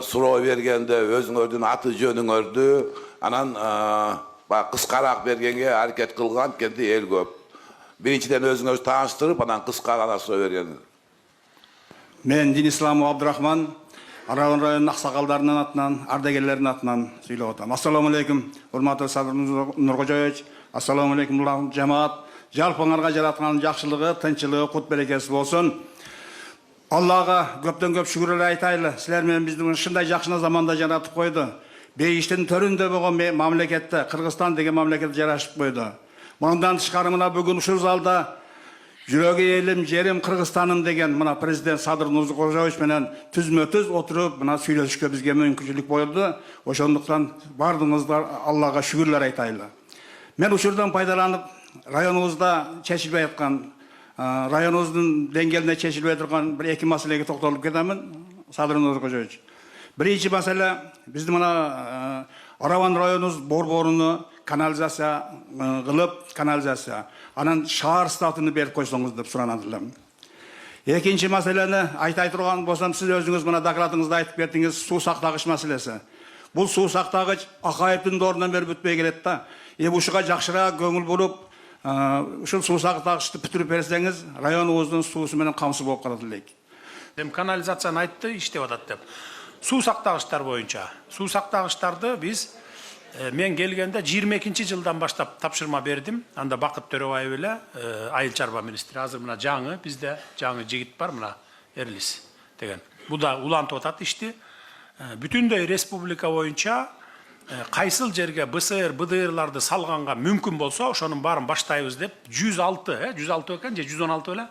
Suroo bергende özüңөрдүn аты жөнүңөрдү анан кыскараак бергенге аракет кылган кенде эл көп. Биринчиден өзүңөрдү тааныштырып, анан кыска гана суроо берген. Мен Денисламов Абдрахман, Араван районунун аксакалдарынын атынан, ардагерлердин атынан сүйлөп атам. Ассаламу алейкум, урматтуу Садыр Нуркожоевич. Ассаламу алейкум, жамаат. Жалпыңарга жараткан жакшылыгы, тынччылыгы, кут берекеси болсун. Аллага көптөн көп шүгүрлөр айтайлы. Силер менен бизди ушундай жакшы заманда жаратып койду. Бейиштин төрүндө болгон мамлекетте, Кыргызстан деген мамлекет жарашып койду. Мындан тышкары мына бүгүн ушул залда жүрөгү элим, жерим Кыргызстаным деген мына президент Садыр Нуркожоевич менен түзмө-түз отуруп мына сүйлөшүшкө бизге мүмкүнчүлүк болду. Ошондуктан бардыгыңыздар Аллага шүгүрлөр айтайлы. Мен учурдан пайдаланып, районубузда чечилбей аткан, районубуздун деңгээлинде чечилбей турган бир эки маселеге токтолуп кетемин, Садыр Нуркожоевич. Биринчи маселе биздин мына Араван районубуз борборуну канализация кылып, канализация анан шаар статусун берип койсоңуз деп суранат элем. Экинчи маселени айтай турган болсом, сиз өзүңүз мына докладыңызда айтып бердиңиз, суу сактагыч маселеси. Бул суу сактагыч Акаевдин доорунан бери бүтпөй келет да. Ушуга жакшыраак көңүл буруп, ушул суу сактагычты бүтүрүп берсеңиз, районубуздун суусу менен камсыз болуп калат элек. Эми канализацияны айтты, иштеп атат деп. Суу сактагычтар боюнча. Суу сактагычтарды биз мен келгенде 22-жылдан баштап тапшырма бердим. Анда Бакыт Төрөбаев эле айыл чарба министри. Азыр мына жаңы бизде жаңы жигит бар, мына Эрлис деген. Бу да улантып атат ишти. Бүтүндөй республика боюнча кайсыл жерге БСР, БДРларды салганга мүмкүн болсо, ошонун баарын баштайбыз деп 106, 106 экен же 116 беле?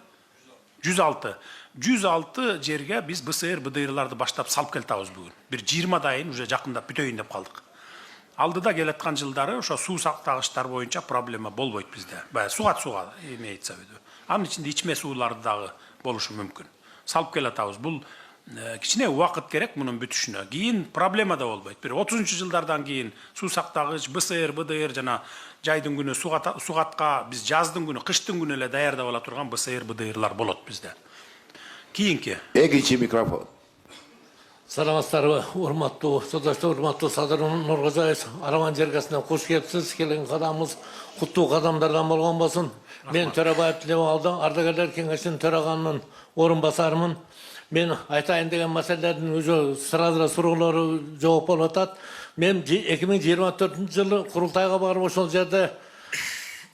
106 жерге биз БСР, БДРларды баштап салып келтабыз бүгүн. Бир 20 дайын уже жакындап бүтөйүн деп калдык. Алдыда келаткан жылдары ошо суу сактагычтар боюнча проблема болбойт бизде. Баягы суга имеется в виду. Анын ичинде ичме сууларды дагы болушу мүмкүн. Салып келатабыз. Бул кичине убакыт керек мунун бүтүшүнө. Кийин проблема да болбойт. Бир 30-жылдардан кийин суу сактагыч, БСР, БДР жана жайдын күнү сугатка биз жаздын күнү, кыштын күнү эле даярдап ала турган БСР, БДРлар болот бизде. Кийинки. Экинчи микрофон. Саламатсыздарбы, урматтуу содоштор, урматтуу Садыр Нуркожоевич, Араван жергесинен куш келипсиз. Келген кадамыбыз куттуу кадамдардан болгон болсун. Мен Төрөбаев Тилебалды, ардагерлер кеңешинин төраганынын орун басарымын. Мен айтайын деген маселелердин уже сразу суроолору жооп болуп атат. Мен 2024-жылы курултайга барып ошол жерде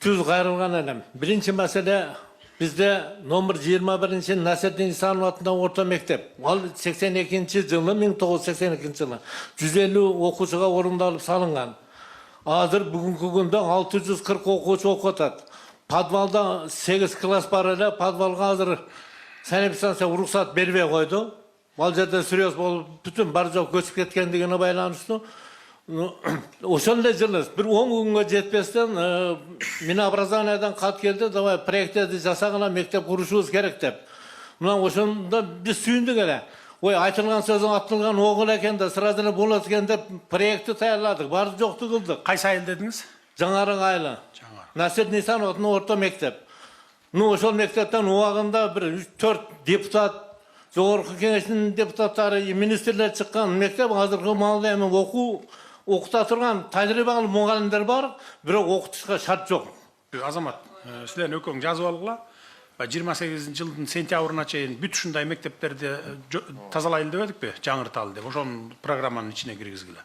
түз кайрылган элем. Биринчи маселе bizde номер 21 Насирдин Исанов атындагы орто мектеп. Ал 82-жылы, 1982-жылы 150 окуучуга орундалып салынган. Азыр бүгүнкү күндө 640 окуучу окуп атат. Подвалда 8 класс бар эле, подвалга азыр санэпидстанция уруксат бербей койду. Ал жерде сүрөс болуп, бүтүн бар жок көчүп кеткендигине байланыштуу. Ошондой жылы бир 10 күнгө жетпестен Минобразованиядан кат келди, давай проекттерди жасагыла, мектеп курушубуз керек деп. Мына ошондо биз сүйүндүк эле. Ой, айтылган сөзүң аттылган огул экен да, сразу эле болот экен деп проектти даярладык, баары жокту кылдык. Кайсы айыл дедиңиз? Жаңарык айылы. Насирдин Исановдун орто мектеп. Ошол мектептен убагында бир 4 депутат, жогорку кеңештин депутаттары, министрлер чыккан мектеп азыркы маалда эми окута турган тажрыйбалуу мугалимдер бар, бирок окутушка шарт жок. Азамат, силердин өкөң жазып алгыла. 28-жылдын сентябрына чейин бүт ушундай мектептерди тазалайлы деп эдикпи, жаңырталы деп. Ошонун программанын ичине киргизгиле.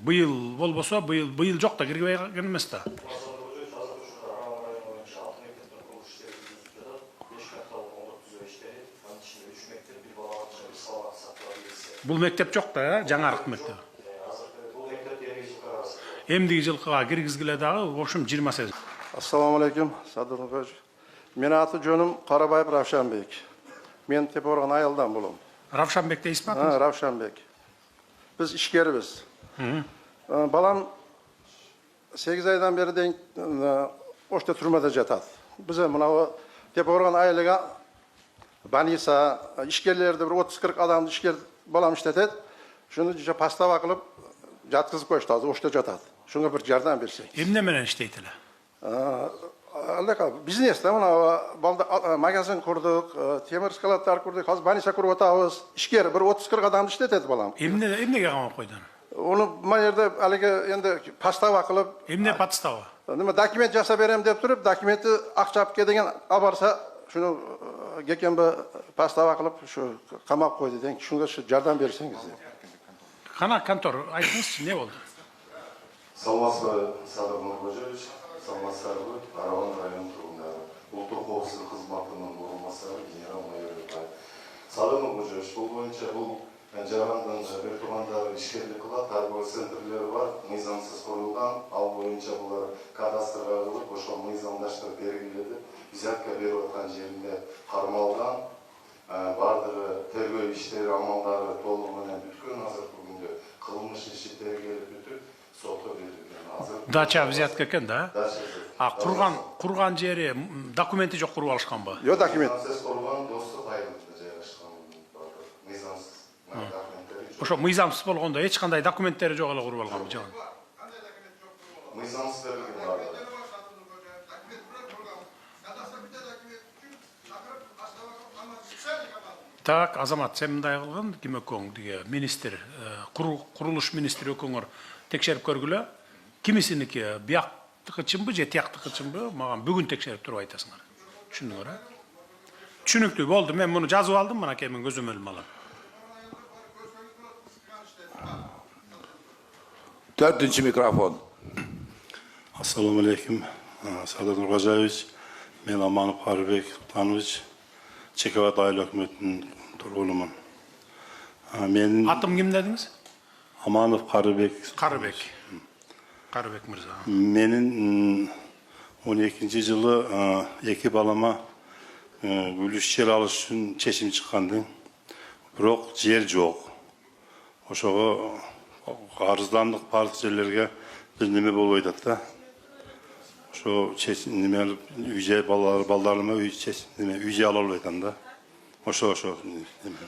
Быйыл болбосо, быйыл жок да киргибей келген эмес да. Бул мектеп жок да, жаңарык мектеп. Эмдиги жылкыга киргизгиле дагы, в общем 28. Ассаламу алейкум, Садыр Нуркожоевич. Менин аты жөнүм Карабаев Равшанбек. Мен Тепорган айылдан болом. Равшанбек дейсизби атыңыз? Равшанбек. Биз ишкербиз. Балам 8 айдан бери дейин ошто түрмөдө жатат. Биз мына Тепорган айылыга больница, ишкерлерди бир 30-40 адамды ишкер балам иштетет. Шуну постава кылып жаткызып коюшту, ошто жатат. Шуга бир жардам берсек. Эмне менен иштейт эле? бизнес да, мына магазин құрдық, темір складтар құрдық, қазір больница құрып атабыз. Ішкер бір 30-40 адамды іштетеді балам. Эмнеге камап койдун? Оны мына жерде әлгі енді пастава қылып, Эмне подстава? документ жасап берем деп тұрып, документті ақчап деген абарса, шуну кекенбі пастава қылып, шу қамап қойды деген, шунға жардам берсеңіз деп. Кана контор, айтыңызчы, не болду? Саламатсызбы, Садыр Нуркожоевич, саламатсызбы, Араван район тұрғындары, ұлттық қауіпсіздік қызметінің орынбасары генерал-майор Ютаев. Садыр Нуркожоевич, бұл бойынша бұл жарандан бір тұрғындары ішкерлік қылат, торговый центрлері бар, мыйзамсыз құрылған, ал бойынша бұлар кадастрға қылып, ошол мыйзамдаштар белгіледі, взятка беріп отқан жерінде қармалған, бардығы тергөө иштери амалдары толығымен бүткөн, азыр бүгүнкү кылмыш иши тергелип бүтүп, сотко берилген. Азыр Дача взятка экен да? дача Курган жери документи жок куруп алышканбы? Yok документ. мыйзамсыз курулган достук айылында жайгашкан мыйзамсыз документтери жок. Ошо мыйзамсыз болгондо эч кандай документтери жок эле куруп алганбы? Жок. Мыйзамсыз берилген бардыгы. Так, Азамат, сен мындай кылгын, ким экөөң диге министр, курулуш министри экөөңөр текшерип көргүлө. Кимисиники бияктыкы чынбы же тияктыкы чынбы? Маган бүгүн текшерип туруп айтасыңар. Түшүндүңөр, а? Түшүнүктүү болду. Мен муну жазып алдым, мына мен көзөм өлүм алам. 4-cü mikrofon. Assalamu alaikum. Sadat Nurkojayevich, men Amanov Qaribek Tanovich, Çekovat Aile Hükümeti'nin turgulumun. Atım kim dediniz? Amanov Qaribek. Qaribek Mirza. Menin 12. yılı iki balama gülüş yer alış için çeşim çıkandı. Biroq yer жоқ. Oşoğa arızlandık park yerlerge bir nime boluydu da. Şu çeşim nime üye ballarıma üye alalıydan da. Oşo.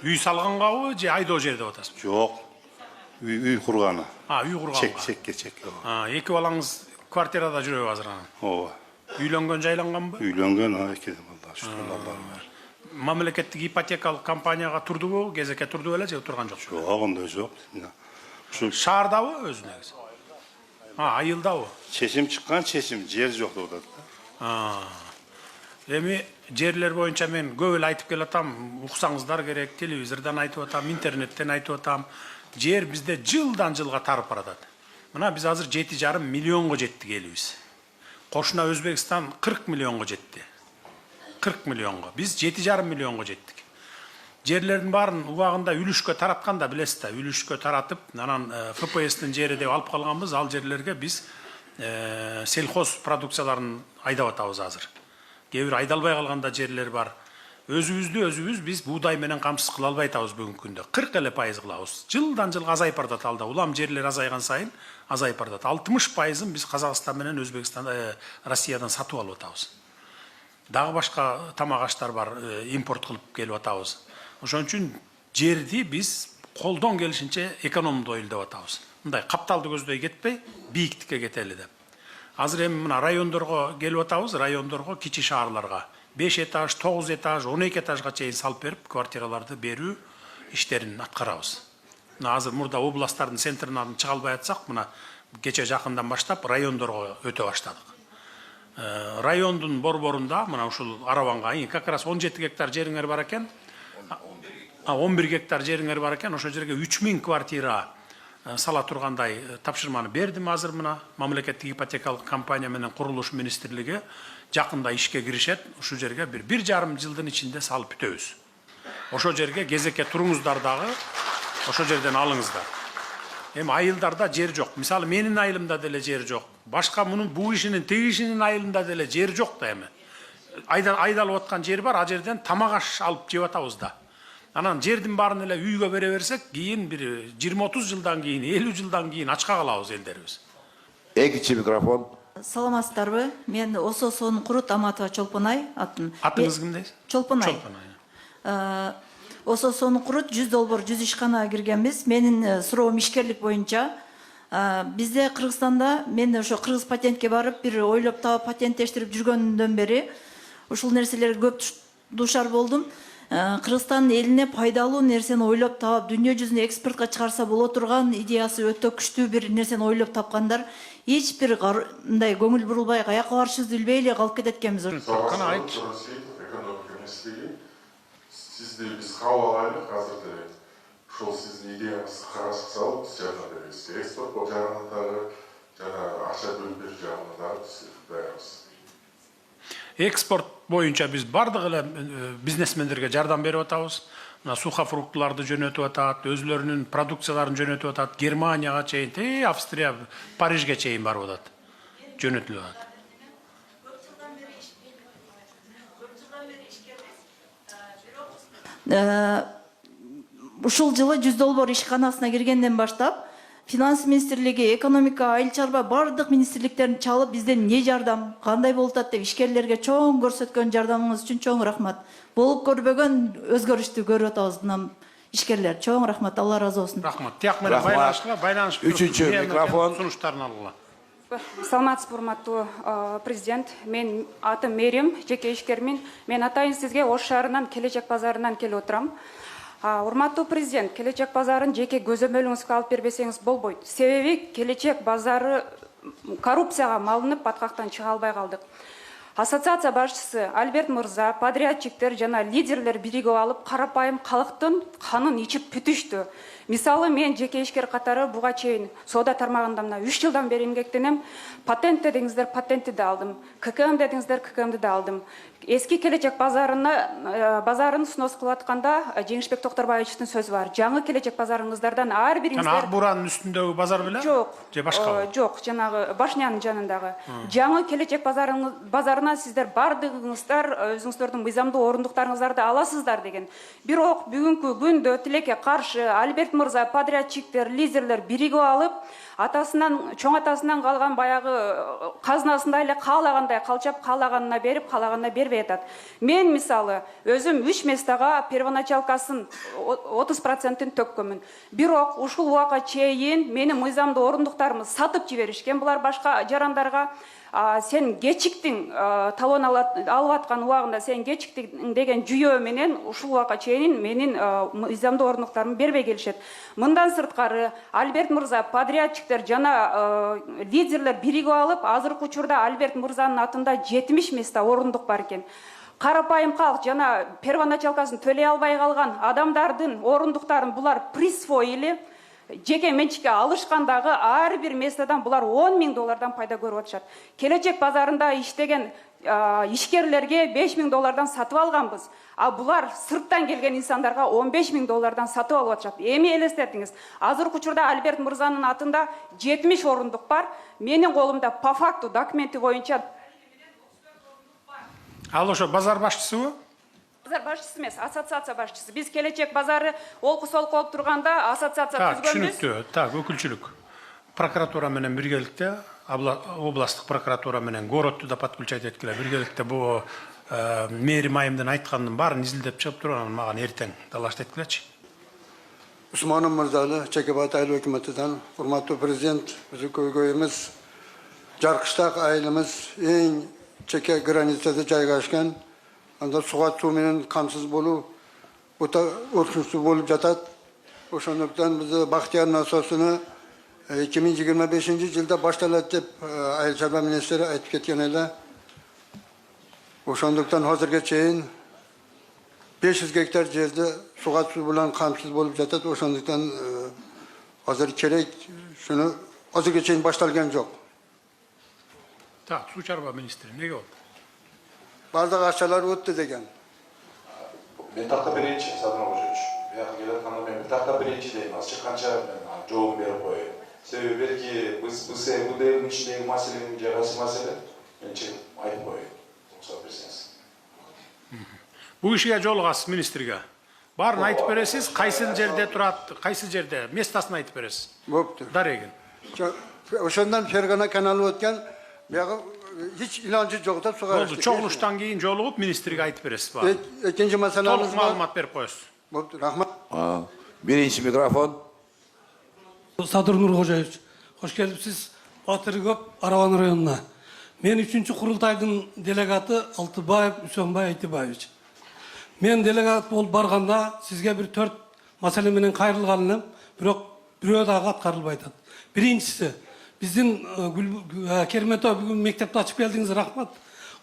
Үй салгангабы же айдоо жерде атасыз? Жоқ. Үй құрғаны. Үй курганга. Çek. Эки балаңыз квартирада жүрөбү азыр анан? Ооба. Үйлөнгөн, жайланганбы? Үйленген, iki ballar, şu ballar var. Мамлекеттик ипотекалык компанияга турдубу, кезекке турду эле же турган жок? Жоқ, ондай жоқ. Şu Шаардабы өзү негизи? Айылдабы? çeşim çıkan çeşim, yer жоқ orada. Эми жерлер боюнча мен көп эле айтып келатам, уксаңыздар керек, телевизордон айтып атам, интернеттен айтып атам. Жер бизде жылдан жылга тарып баратат. Мына биз азыр 7,5 миллионго жеттик элибиз. Кошуна Өзбекстан 40 миллионго жетти. 40 миллионго. Биз 7,5 миллионго жеттик. Жерлердин баарын убагында үлүшкө таратканда билесиз да, үлүшкө таратып, анан ФПСтин жери деп алып калганбыз, ал жерлерге биз сельхоз продукцияларын айдап атабыз азыр. Кээ бир айдалбай калганда жерлер бар. Өзүбүз биз буудай менен камсыз кыла албай атабыз бүгүнкү күндө. 40% кылабыз. Жылдан жылга азайып баратат алда. Улам жерлер азайган сайын азайып баратат. 60%ын биз Казакстан менен Өзбекстан, Россиядан сатып алып атабыз. Дагы башка тамак аштар бар, импорт кылып келип атабыз. Ошон үчүн жерди биз колдон келишинче экономдойлу деп атабыз. Мындай капталды көздөй кетпей, бийиктикке кетели деп. Азыр эми мына райондорго келип атабыз, райондорго, кичи шаарларга 5 этаж, 9 этаж, 12 этажга чейин салып берип, квартираларды берүү иштерин аткарабыз. Мына азыр мурда областтардын центринен чыга албай атсак, мына кече жакындан баштап райондорго өтө баштадык. Райондун борборунда, мына ушул Араванга как раз 17 гектар жериңер бар экен. 11 гектар жериңер бар экен, ошол жерге 3000 квартира сала тургандай тапшырманы бердим азыр мына мамлекеттик ипотекалык компания менен курулуш министрлиги жакында ишке киришет. Ушул жерге 1,5 жылдын ичинде салып бүтөбүз. Ошол жерге кезекке туруңуздар дагы, ошол жерден алыңыздар. Эми айылдарда жер жок. Мисалы менин айылымда деле жер жок. Башка мунун бул ишинин тегишинин айылында деле жер жок да эми. Айдалып аткан жер бар, а жерден тамак аш алып жеп атабыз да. Анан жердин баарын эле үйгө бере берсек, кийин бир 20-30 жылдан кийин, 50 жылдан кийин ачка калабыз элдерибиз. Экинчи микрофон. Саламатсыздарбы? Мен ОСО-сонун Курут Аматова Чолпонай атын. Атыңыз ким дейсиз? Чолпонай. ОСО-сонун Курут 100 долбор 100 ишканага киргенбиз. Менин суроом ишкерлик боюнча Бизде Кыргызстанда мен ошо кыргыз патентке барып бир ойлоп таап патенттештирип жүргөндөн бери ушул нерселерге көп дуушар болдум. Кыргызстан элине пайдалуу нерсени ойлоп таап, дүйнө жүзүнө экспортко чыгарса боло турган идеясы өтө күчтүү бир нерсени ойлоп тапкандар эч бир мындай көңүл бурулбай, каяка барышыбызды билбей эле калып кетет экенбиз. Кана айт. Экономика министрлиги сизди биз кабыл алайлык азыр ошол сиздин идеяңызды карашып салып биз жардам беребиз. Экспорт жагынан дагы жана акча бөлүп берүү жагынан дагы биз даярбыз. Экспорт боюнча биз бардык эле бизнесмендерге жардам берип атабыз. Мына сухофруктуларды жөнөтүп атат, өзлөрүнүн продукцияларын жөнөтүп атат, Германияга чейин, Австрия, Парижге чейин барып атат. Жөнөтүлүп атат. Ушул жылы 100 долбоор ишканасына киргенден баштап Финанс министрлиги, экономика, айыл чарба бардык министрликтерин чалып бизден эмне жардам, кандай болуп атат деп ишкерлерге чоң көрсөткөн жардамыңыз үчүн чоң рахмат. Болуп көрбөгөн өзгөрүштү көрүп атабыз мына ишкерлер. Чоң рахмат, Алла разы болсун. Рахмат. Тияк менен байланыш. Үчүнчү микрофон. Сунуштарын алгыла. Саламатсызбы, урматтуу президент. Мен атым Мерим, жеке ишкермин. Мен атайын сизге Ош шаарынан Келечек базарынан келип отурам. Урматтуу президент, Келечек базарын жеке көзөмөлүңүзгө алып бербесеңиз болбойт. Себеби Келечек базары коррупцияга малынып баткактан чыга албай калдык. Ассоциация башчысы Альберт Мырза, подрядчиктер жана лидерлер биригип алып, карапайым калктын канын ичип бүтүштү. Мисалы, мен жеке ишкер катары буга чейин соода тармагында мына 3 жылдан бери эмгектенем. Патент дедиңиздер, патентти да алдым. ККМ дедиңиздер, ККМди да алдым. Эски Келечек базарын снос кылып атканда Жеңишбек Токторбаевичтин сөзү бар. Жаңы Келечек базарыңыздардан ар бириңиздер Ак буранын үстүндөгү базар беле? Жок. Же башка? Жок, жанагы Башнянын жанындагы. Жаңы Келечек базарынан сиздер бардыгыңыздар өзүңүздөрдүн мыйзамдуу орундуктарыңыздарды аласыздар деген. Бирок бүгүнкү күндө тилекке каршы Альберт Мырза, подрядчиктер, лидерлер биригип алып, чоң атасынан калган баягы казнасында эле каалагандай калчап, каалаганына берип, каалаганына бербей атат. Мен мисалы өзүм 3 местага первоначалкасын 30%-ин төккөнмүн. Бирок ушул убакка чейин менин мыйзамдуу орундуктарымды сатып жиберишкен. Булар башка жарандарга сен кечиктиң талон алып аткан убагында сен кечиктиң деген жүйөө менен ушул убакка чейин менин мыйзамдуу орундуктарымды бербей келишет. Мындан сырткары Альберт Мырза, подрядчиктер жана лидерлер биригип алып, азыркы учурда Альберт Мырзанын атында 70 места орундук бар экен. Карапайым калк жана первоначалкасын төлөй албай калган адамдардын орундуктарын булар присвоили. Жеке менчикке алышкандагы ар бир местадан булар 10 000 доллардан пайда көрүп атышат. Келечек базарында иштеген ишкерлерге 5 000 доллардан сатып алганбыз. А булар сырттан келген инсандарга 15 000 доллардан сатып алып атышат. Эми элестетиңиз. Азыркы учурда Альберт Мырзанын атында 70 орундук бар. Менин колумда по факту документи боюнча Ал ошо базар башчысыбы? Базар башчысы эмес, ассоциация башчысы. Биз Келечек базары олку-солку болуп турганда ассоциация түзгөнбүз. Түшүнүктүү. Так, өкүлчүлүк. Прокуратура менен биргеликте, областтык прокуратура менен городду да подключать эткиле. Биргеликте бу Мерим айымдын айтканынын баарын изилдеп чыгып турган мага эртең талашт эткилечи. Усманов мырзалы, Чекебат айыл өкмөтүнөн, урматтуу президент, биздин көйгөйүбүз, Жаркыштак айылыбыз эң чеке границада жайгашкан. Анда суга суу менен камсыз болуу өтө өркүнчү болуп жатат. Ошондуктан биз Бактияр насосуну 2025 жылда башталат деп айыл чарба министри айтып кеткен эле. Ошондуктан азыркыга чейин 500 гектар жерде суга суу менен камсыз болуп жатат. Ошондуктан азыр керек шуну азыркыга чейин башталган жок. Так, суу чарба министри эмнеге болду? Бардык акчалар өттү деген. Мен такта берейинчи, Садыр Кожоевич. Бияка келатканда мен бир такта берейинчи дейм, азыр чыкканча мен жообун берип коеюн. Себеби белки биз бул элдин ичиндеги маселенин жагасы маселе, мен чыгып айтып коеюн. Рухсат берсеңиз. Бул ишке жолугасыз министрге. Баарын айтып бересиз, кайсы жерде турат, кайсы жерде, местасын айтып бересиз. Боптур. Дарегин. Ошондон Фергана каналы өткөн, бияка hiç ilancı yok da suğa Oldu. Çoğuluştan keyin jolup ministriге айтып бересиz бар. İkinci masalemiz Толук маалымат берип коесуз. Rahmat. Birinci mikrofon. Садыр Нуркожоевич, Hoş gelipsiz Batırı Köp, Aravan rayonuna. Men 3-cü kurultaydın delegatı Altıbayev Üsönbay Aytibayeviç. Men delegat bolup barganda sizge bir 4 masale menen kayrılganım, bирок бирөө дагы аткарылбай атат. Биринчиси, биздин Керметов бүгүн мектепти ачып келдиңиз, рахмат.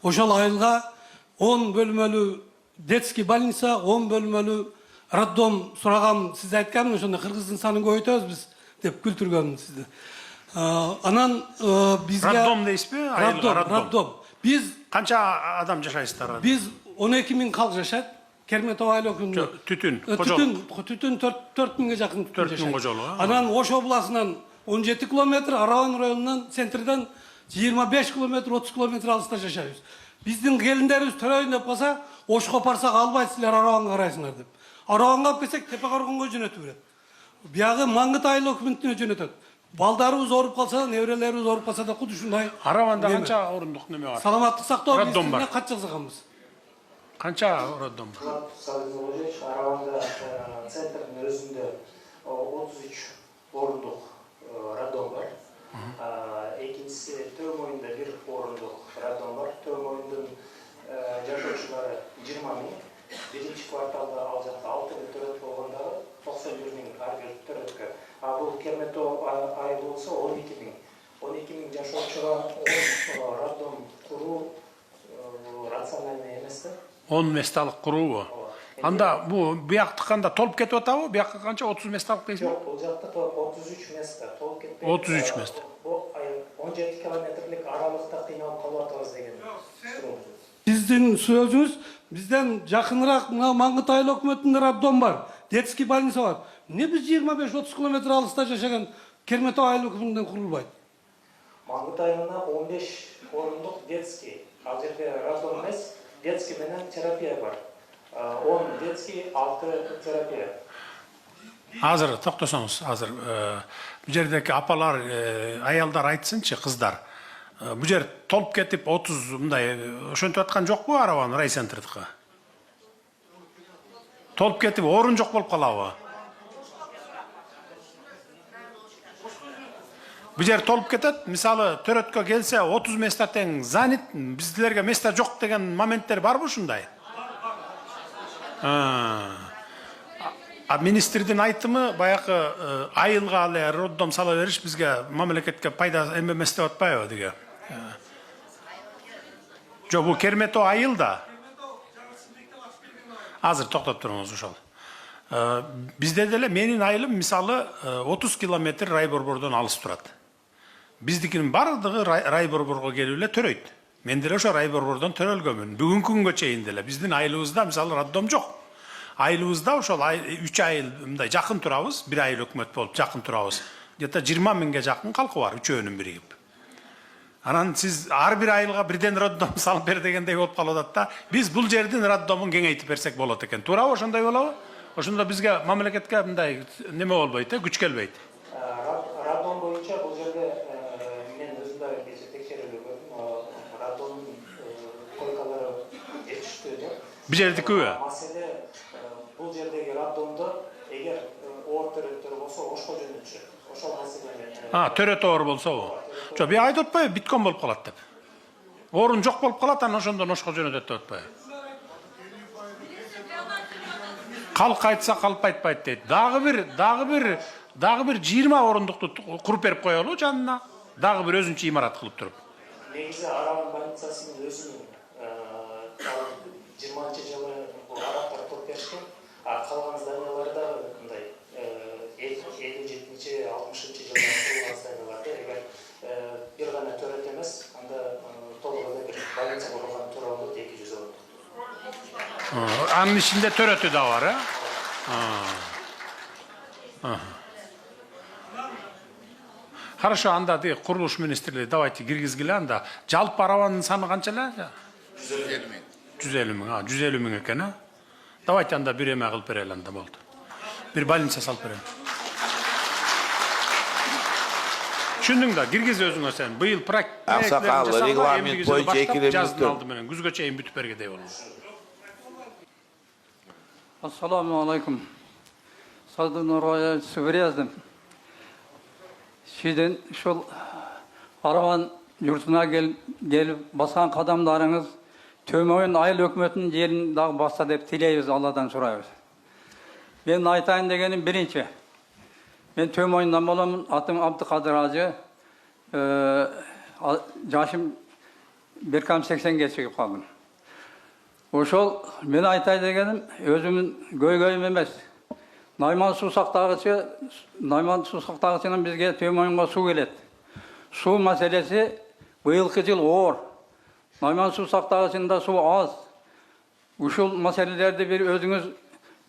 Ошол айылга 10 бөлмөлүү детский больница, 10 бөлмөлүү роддом сурагам, сиз айткан, ошондо кыргыздын санын көбөйтөбүз биз деп күлтүргөн сизди. Анан бизге Роддом дейсизби? Роддом. Биз Канча адам жашайсыздар? Биз 12 000 калк жашайт. Керметов айыл өкүмүндө. Түтүн, Түтүн 4 миңге жакын түтүн 4 миң кожолугу. Анан Ош областынан 17 километр, Араван районунан центрден 25 километр, 30 километр алыста жашайбыз. Биздин келиндерибиз төрөйүн деп калса, Ошко барсак албайт, силер Араванга карайсыңар деп. Араванга алып келсек, Тепе Каргонго жөнөтүп берет. Биягы Маңгыт айыл өкмүнтүнө жөнөтөт. Балдарыбыз ооруп калса, неберелерибиз ооруп калса да куду ушундай. Араванда канча орундук неме бар? Саламаттык сактоо Роддом бар. министрлигине кат жазганбыз. Канча роддом бар? Араванда центрдин өзүндө 33 орундук роддом бар. Экинчиси Төмөйүндө 1 орундук роддом бар. Төмөйүндүн жашоочулары 20 000. Биринчи кварталда ал жакта 6 000 төрөт болгондо 91 000 ар бир төрөткө. Бул Керметов айылы болсо 12 000. 12 000 жашоочуга роддом куруу рациональный эмес да. 10 месталык куруубу? Анда бу бияктыкы канда толуп кетип атабы? Биякка канча 30 месталык дейсизби? Жок, бул жакта 33 места толуп кетпейт. 33 места. Бул 17 километрлик аралыкта кыйналып калып атабыз деген. Биздин сөзүбүз, бизден жакыныраак мына Маңгыт айыл өкмөтүндө роддом бар, детский больница бар. Не биз 25-30 километр алыста жашаган Керметов айыл өкмөтүндөн курулбайт? Маңгыт айылына 15 орундук детский, ал жерде роддом эмес, детский менен терапия бар. 10 детский, 6 терапия. Азыр токтосоңуз, азыр бул жердеки апалар, аялдар айтсынчы, кыздар. Бул жер толуп кетип 30 мындай ошентип аткан жокпу Араван райцентрдыкы? Толуп кетип орун жок болуп калабы? Бул жер толуп кетет, мисалы төрөткө келсе 30 места тең занят, биздерге места жок деген моменттер барбы ушундай? Министрдин айтымы баягы айылга эле роддом сала бериш бизге мамлекетке пайда эмес деп атпайбы деге? Жок, бул Керметов айылда. Азыр токтоп туруңуз ошол. Бизде деле менин айылым мисалы 30 километр райборбордон алыс турат. Биздикинин бардыгы райборборго келип эле төрөйт. Мен деле ошо райборбордон төрөлгөнмүн. Бүгүнкү күнгө чейин деле биздин айылыбызда мисалы роддом жок. Айылыбызда ошол 3 айыл мындай жакын турабыз, бир айыл өкмөт болуп жакын турабыз. Где-то 20 000ге жакын калкы бар, үчөөнүн биригип. Анан сиз ар бир айылга бирден роддом салып бер дегендей болуп калып атат да. Биз бул жердин роддомун кеңейтип берсек болот экен. Туурабы, ошондой болобу? Ошондо бизге мамлекетке мындай неме болбойт, күч келбейт. Роддом боюнча бул жерде мен өзүм да текшерилүү роддом койкалары жетиштүү деп. Бул жердикиби? Маселе бул жердеги роддомдо эгер оор төрөттөр болсо Ошко жөнөтүшөт. Ошол маселени. Төрөт оор болсобу? Жок, би айтып атпайбы, биткон болуп калат деп. Орун жок болуп калат, анан ошондон Ошко жөнөтөт деп атпайбы? Калк айтса калп айтпайт дейт. Дагы бир 20 орундукту куруп берип коелу жанына. Дагы бир өзүнчө имарат кылып туруп. Негизи Араван больницасынын өзүнүн 20-жылы араптар куруп беришкен, калган зданиялар да мындай 57-60-жылы курулган зданияларда эгер бир гана төрөт эмес, анда толук эле бир больница курулган тууралуу 200 орундук. Анын ичинде төрөтү да бар, Хорошо, анда курулуш министрлиги давайте киргизгиле анда. Жалпы Араванын саны канча эле? 150 000. 150 000 экен, Давайте анда бир эме кылып берели анда болду. Бир больница салып берели. Түшүндүң да, киргиз өзүңө сен. Быйыл Аксакал, регламент боюнча экилемиздин алды менен күзгө чейин бүтүп бергедей болду. Assalamu alaikum. Sadın oraya Süvriyazdым. Sizden şu Aravan yurtuna gelip basan kadamlarınız Tömoyun ayıl hükümetinin yerini daha bassa dep tileybiz, Allah'tan sorayız. Ben aytayın degenim birinci. Ben Tömoyundan bolamın, atım Abdülkadir Hacı. Yaşım Berkam 80 geçip kaldım. Oşol ben aytay degenim özümün göy emez. Nayman Susaqtağıçı'nın bizge Tömoyunga su gelet. Su meselesi bu yılkı yıl oğur. Nayman Susaqtağıçı'nda su az. Uşul meselelerde bir özünüz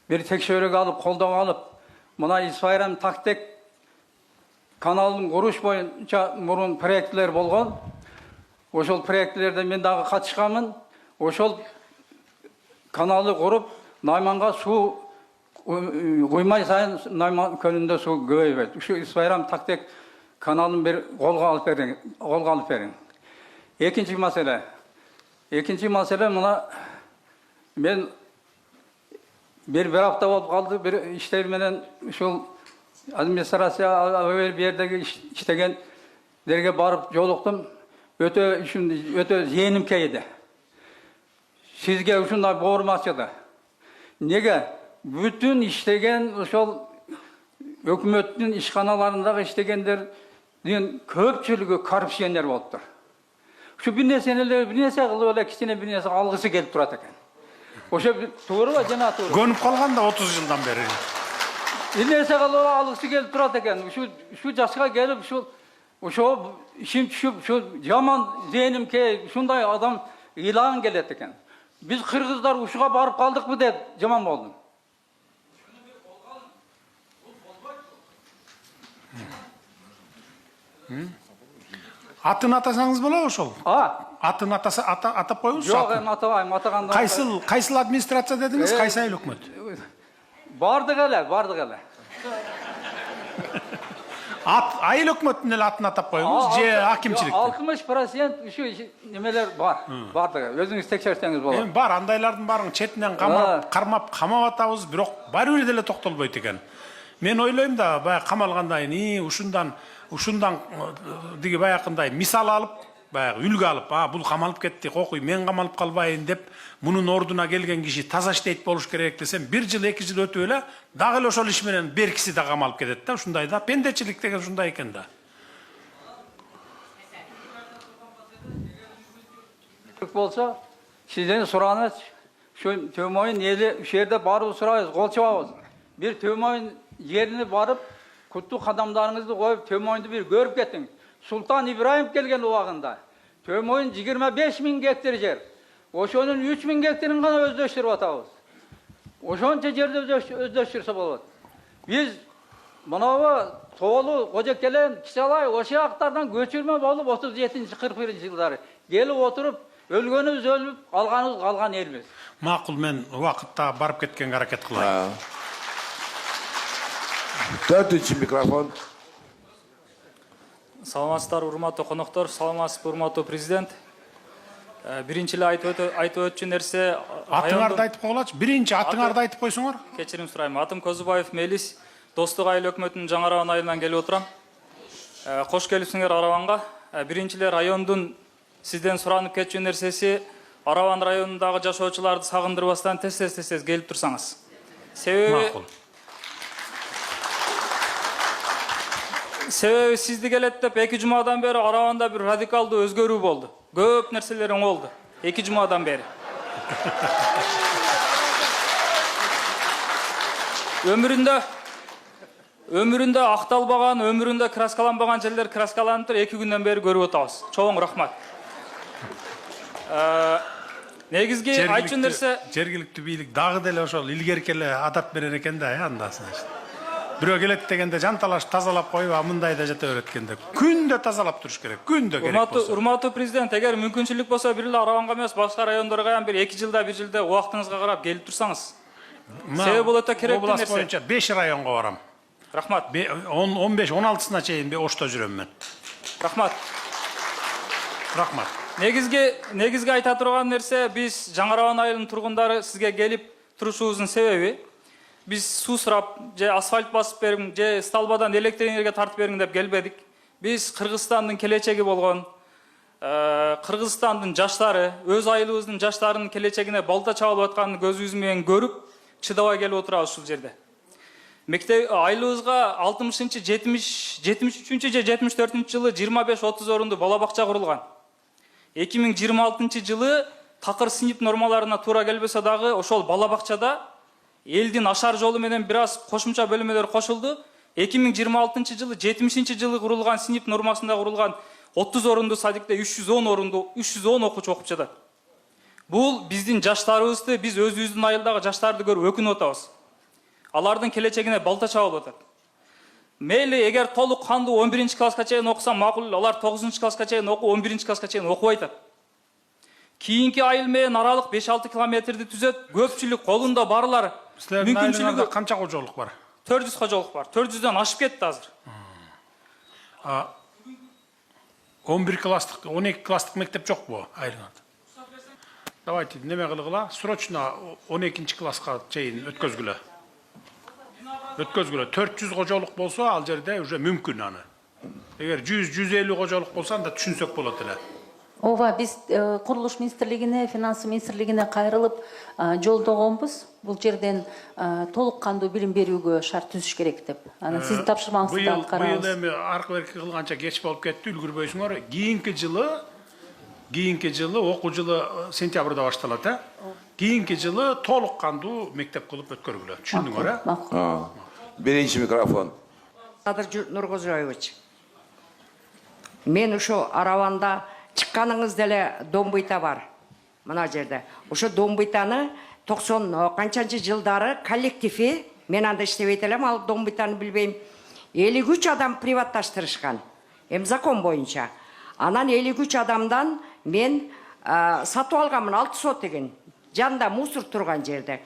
bir tekşörük alıp, kolda alıp, buna İsfairem taktik kanalın kuruş boyunca murun proyektler bolğan. Oşol proyektlerden ben dağı katışkamın. Oşol kanalı kurup, Nayman'a su koymay sayın Nayman könünde su göğübet. Şu İsfairem taktik kanalın bir kolga alıp verin. İkinci mesele buna ben bir hafta olup kaldı, bir işlermeden şu administrasiya bir yerdeki iştegen derge barıp yoluktum. Öte yeğenim keydi. Sizge uşunday boğurmakçıdı. Nege? Bütün iştegen uşol hükümetin işkanalarındaki iştegenler köpçülüğü karpşiyenler oldular. Şu bir nese öyle kişine bir nese algısı gelip durat eken. Oşa doğru var, cana doğru. Gönüp kalgan da 30 yıldan beri. Bir nese algısı gelip durat eken. Şu yaşa gelip şu işim şu yaman zihnim ki şunday adam ilan gelet eken. Biz Kırgızlar uşuğa barıp kaldık mı de yaman oldum. Атын атасаңыз болобу ошол? Атын атап коюңузчу. Жок, эми атабайм, атаганда. Кайсыл администрация дедиңиз, кайсы айыл өкмөт? Бардык эле. Айыл өкмөтүнүн эле атын атап коюңуз, же акимчилик? 60% şu немелер бар. Бардык. Өзүңүз текшерсеңиз болот. Эми бар, андайлардын баарын четинен кармап атабыз, бирок баары бир деле токтолбойт экен. Мен ойлойм да, баягы камалгандан кийин ушундан диги баягындай мисал алып, баягы үлгү алып, бул камалып кетти, кокуй мен камалып калбайын деп, мунун ордуна келген киши таза иштейт болуш керек десем, 1 жыл 2 жыл өтүп эле дагы эле ошол иш менен беркиси да камалып кетет да, ушундай да. Пендечилик деген ушундай экен да. Болса, сизден сураныз, şu Tömoyun eli şu yerde barıp surayız, kol çababız. Bir Tömoyun yerini barıp, kutlu adamlarınızı koyup Tömoyun'u bir görüp gettin. Sultan İbrahim gelgen o vagında. Tömoyun 25.000 hektar yer. Oşonun 3.000 hektarın kana özdeştirip atabız. Oşonca yerde özdeştirse bolot. Biz manawa Toğlu, Kocakelen, Kişalay, oşa aktardan göçürme bolup 37-41 yılları gelip oturup ölgönüz ölüp, kalganız kalgan elimiz. Makul, men vakıtta barıp ketken hareket kılayım. 4-cü mikrofon. Саламатсыздар, урматтуу коноктор, саламатсызбы, урматтуу президент. Биринчи эле айтып өтчү нерсе, атыңарды айтып койгулачы. Биринчи атыңарды айтып койсоңор. Кечирим сурайм. Атым Козубаев Мелис, Достук айыл өкмөтүнүн Жаңы Арабан айылынан келип отурам. Кош келипсиңер Арабанга. Биринчи эле райондун сизден суранып кетчү нерсеси, Арабан районундагы жашоочуларды сагындырбастан тез келип турсаңыз. Себеби сизди келет деп 2 жумадан бери Арабанда bir радикалдуу өзгөрүү болду. Көп нерселер болду. 2 жумадан бери. Өмүрүндө акталбаган, өмүрүндө краскаланбаган жерлер краскаланып тур, 2 күндөн бери көрүп атабыз. Чоң рахмат. Негизги айтчу нерсе, жергиликтүү бийлик дагы деле ошол илгеркеле адап берер экен да, андасын. Бирөө келет дегенде жанталаш тазалап коюп, мындай да жата берет экен деп. Күндө тазалап туруш керек, күндө керек болсо. Урматтуу президент, эгер мүмкүнчүлүк болсо бир эле Арабанга эмес, башка райондорго ham bir 2 жылда, 1 жылда убактыңызга карап келип турсаңыз. Себеби бул өтө керектүү нерсе. Область боюнча 5 районго барам. Рахмат. 15-16-сына чейин Ошто жүрөм мен. Рахмат. Негизги айта турган нерсе, биз Жаңы Арабан айылынын тургундары сизге келип турушубуздун себеби, Биз суу сурап, же асфальт басып бериң, же столбадан электр энергия тартып бериң деп келбедик. Биз Кыргызстандын келечеги болгон, Кыргызстандын жаштары, өз айылыбыздын жаштарынын келечегине балта чабылып атканын көзүбүз менен көрүп, чыдабай келип отурабыз ушул жерде. Мектеп айылыбызга 60-70, 73-чү же 74-чү жылы 25-30 орунду бала бакча курулган. 2026 жылы такыр синип нормаларына туура келбесе дагы ошол бала бакчада элдин ашар жолу менен бир аз кошумча бөлмөлөр кошулду. 2026 жылы 70 жылы курулган синип нормасында курулган 30 орунду садикте 310 окуучу окуп жатат. Бул биздин жаштарыбызды, биз өзүбүздүн айылдагы жаштарды көрүп өкүнүп атабыз. Алардын келечегине балта чабылып атат. Мейли эгер толук кандуу 11 класска чейин окуса макул, алар 9 класска чейин окуп, 11 класска чейин окубай атат. Кийинки айыл менен аралык 5-6 километрди түзөт. Көпчүлүк колунда барлар мүмкүнчүлүгү канча кожолук бар? 400 кожолук бар. 400дөн ашып кетти азыр. 11 класстык, 12 класстык мектеп жокпу айылыңызда? Давайте неме кылгыла, срочно 12 класска чейин өткөзгүлө. 400 кожолук болсо, ал жерде уже мүмкүн аны. Эгер 100-150 кожолук болсо, анда түшүнсөк болот эле. Ооба, биз курулуш министрлигине, финансы министрлигине кайрылып жолдогонбуз. Бул жерден толук кандуу билим берүүгө шарт түзүш керек деп. Анан сиздин тапшырмаңызды да аткарабыз. Быйыл эми аркы берки кылганча кеч болуп кетти, үлгүрбөйсүңөр. Кийинки жылы окуу жылы сентябрда башталат, э? Кийинки жылы толук кандуу мектеп кылып өткөргүлө. Түшүндүңөр, э? Макул. Биринчи микрофон. Садыр Нургозоевич. Мен ошо Араванда чыкканыңыз деле Домбыйта бар. Мына жерде. Ошо Домбыйтаны 90 канчанчы жылдары коллективи, мен анда иштебейт элем, ал Домбыйтаны билбейм. 53 адам приватташтырышкан. Закон боюнча. Анан 53 адамдан мен сатып алганмын 6 сотыгын. Жанында мусор турган жерде.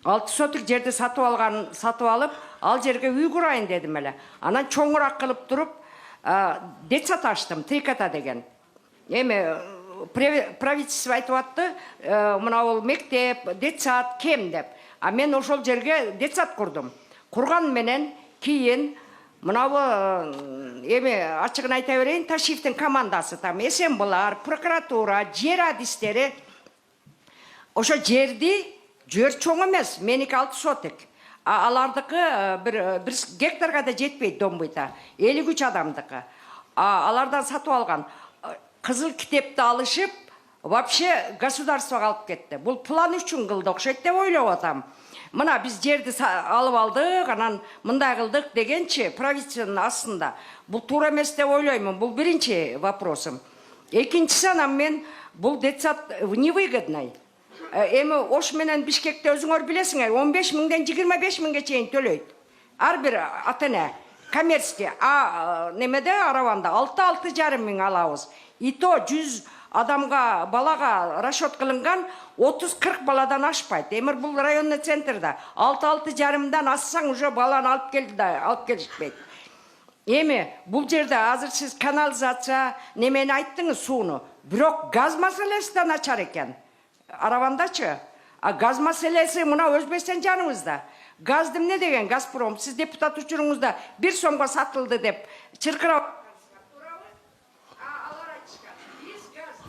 6 сотык жерди сатып алып, ал жерге үй курайын дедим эле. Анан чоңураак кылып туруп, детсад аштым, Триката деген. Эми правительство айтып атты, мына ол мектеп, детсад кем деп. А мен ошол жерге детсад курдум. Курган менен кийин мына эми ачыгын айта берейин, Ташиевдин командасы там СМБлар, прокуратура, жер адистери ошо жерди жер чоң эмес, меники 6 сотык. Алардыкы бир гектарга да жетпейт Домбыйта. 53 адамдыкы. Алардан сатып алган. Кызыл китепти алышып, вообще государствого алып кетти. Бул план үчүн кылды окшойт деп ойлоп атам. Мына биз жерди алып алдык, анан мындай кылдык дегенчи правительствонун астында. Бул туура эмес деп ойлоймун. Бул биринчи вопросум. Экинчиси, анан мен бул детсад невыгодный. Эми Ош менен Бишкекте өзүңөр билесиңер, 15 миңден 25 миңге чейин төлөйт. Ар бир ата-эне коммерческий. Немеде Араванда 6-6,5 миң алабыз. И то 100 адамга, балага расчет кылынган 30-40 баладан ашпайт. Эмир бул районный центрда 6-6,5-дан ассаң уже баланы алып келди да, алып келишпейт. Эми бул жерде азыр сиз канализация немени айттыңыз, сууну. Бирок газ маселеси да начар экен. Аравандачы. Газ маселеси мына Өзбекстан жаныбызда. Газды эмне деген Газпром? Сиз депутат учуруңузда 1 сомго сатылды деп чыркырап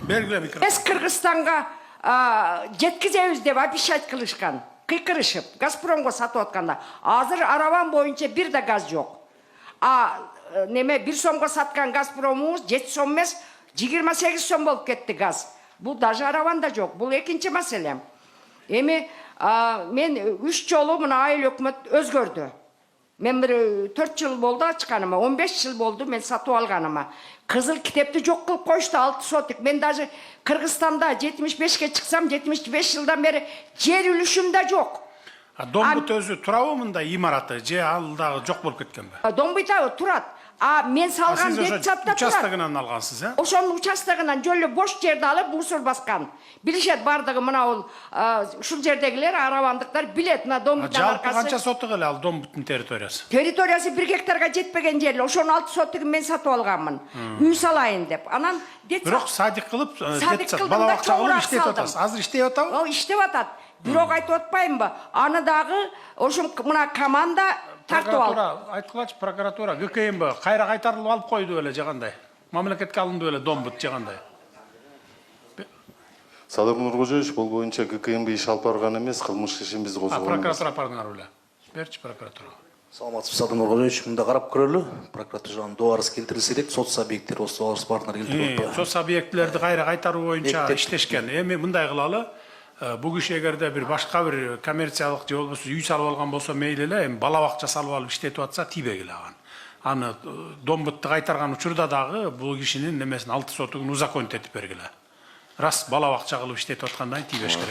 Biz Kırgızstan'a жеткизебиз деп обещать кылышкан, кыйкырышып, Газпромго сатып атканда. Азыр Араван боюнча бир да газ жок. Неме 1 сомго саткан Газпромубуз 7 сом эмес, 28 сом болуп кетти газ. Бул даже Араванда жок. Бул экинчи маселем. Эми мен 3 жолу мына айыл өкмөт өзгөрдү. Мен bir 4 жыл болду ачканыма, 15 жыл болду мен сатып алганыма. Кызыл китепти жок кылып коюшту 6 сотык. Мен даже Кыргызстанда 75ке чыксам, 75 жылдан бери жер үлүшүм да жок. Домбыт өзү турабы мында имараты, же ал дагы жок болуп кеткенби? Домбыта турат. Мен салган детсадда турат. Участогунан алгансыз, э? Ошонун участогунан жолу бош жерди алып мусор баскан. Билишет бардыгы мына ол ушул жердегилер аравандыктар билет мына Домбыттан аркасы. Жалпы канча сотук эле ал Домбыттын территориясы? Территориясы 1 гектарга жетпеген жер. Ошонун 6 сотугун мен сатып алганмын. Үй салайын деп. Анан детсад. Бирок садик кылып, детсад бала бакча кылып иштетип атасыз. Азыр иштеп атабы? Иштеп атат. бирок айтып атпаймынбы? Аны дагы ошо мына команда тартып алды. Прокуратура, айткылачы прокуратура, ГКМБ кайра кайтарылып алып койду эле жагандай. Мамлекетке алынды эле домбут жагандай. Садыр Нуркожоевич, бул боюнча ГКМБ иш алып барган эмес, кылмыш ишин биз козгогон. Прокуратура бардыңар беле. Берчи прокуратура. Саламатсыз, Садыр Нуркожоевич, мында карап көрөлү. Прокуратурадан добарыс келтирилсе керек, сот субъекттери осы добарыс бардыңар келтирип атпайбы? Сот субъектилерди кайра кайтаруу боюнча иштешкен. Эми мындай кылалы. Бул киши эгерде бир башка бир коммерциялык же болбосо үй салып алган болсо мейли эле, эми бала бакча салып алып иштетип атса тийбегиле аган. Аны домбутты кайтарган учурда дагы бул кишинин немесин алты сотугун узаконить этип бергиле. Рас бала бакча кылып иштетип аткандан тийбеш керек.